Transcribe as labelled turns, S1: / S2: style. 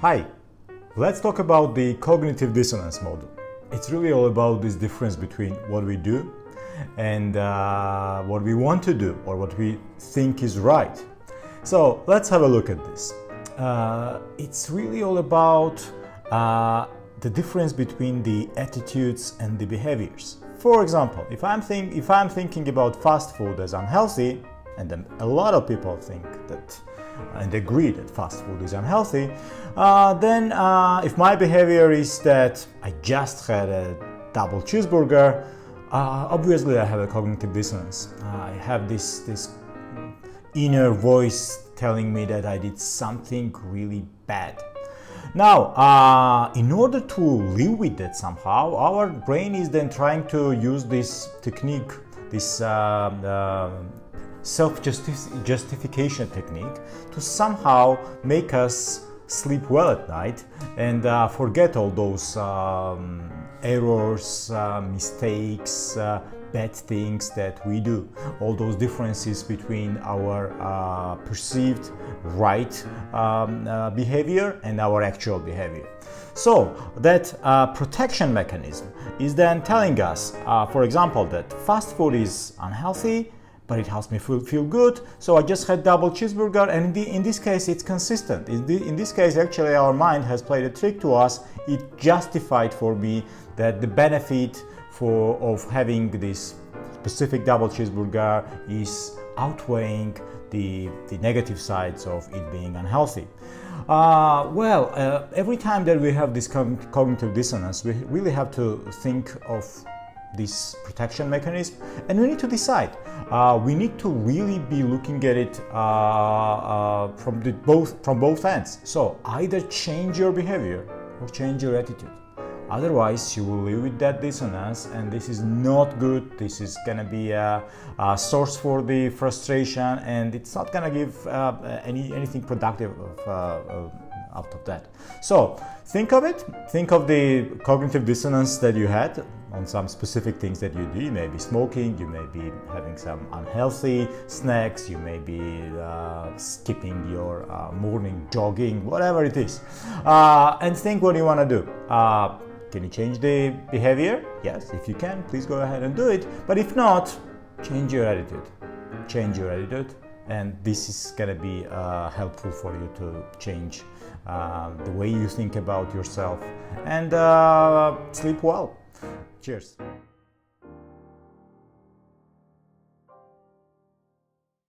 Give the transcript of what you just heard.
S1: Hi, let's talk about the cognitive dissonance model. It's really all about this difference between what we do and what we want to do or what we think is right. So let's have a look at this. It's really all about the difference between the attitudes and the behaviors. For example, if I'm thinking about fast food as unhealthy, and then a lot of people think that and agree that fast food is unhealthy, then if my behavior is that I just had a double cheeseburger, obviously I have a cognitive dissonance. I have this inner voice telling me that I did something really bad. Now, in order to live with that somehow, our brain is then trying to use this technique, this self-justification technique, to somehow make us sleep well at night and forget all those errors, mistakes, bad things that we do, all those differences between our perceived right behavior and our actual behavior. So that protection mechanism is then telling us, for example, that fast food is unhealthy, but it helps me feel good, so I just had double cheeseburger, and in this case it's consistent. In this case, actually, our mind has played a trick to us. It justified for me that the benefit of having this specific double cheeseburger is outweighing the negative sides of it being unhealthy. Every time that we have this cognitive dissonance, we really have to think of this protection mechanism, and we need to decide. We need to really be looking at it from both ends. So either change your behavior or change your attitude. Otherwise, you will live with that dissonance, and this is not good. This is gonna be a source for the frustration, and it's not gonna give anything productive out of that. So think of it. Think of the cognitive dissonance that you had on some specific things that you do. You may be smoking, you may be having some unhealthy snacks, you may be skipping your morning jogging, whatever it is. And think what you want to do. Can you change the behavior? Yes, if you can, please go ahead and do it. But if not, change your attitude. Change your attitude, and this is going to be helpful for you to change the way you think about yourself and sleep well. Cheers.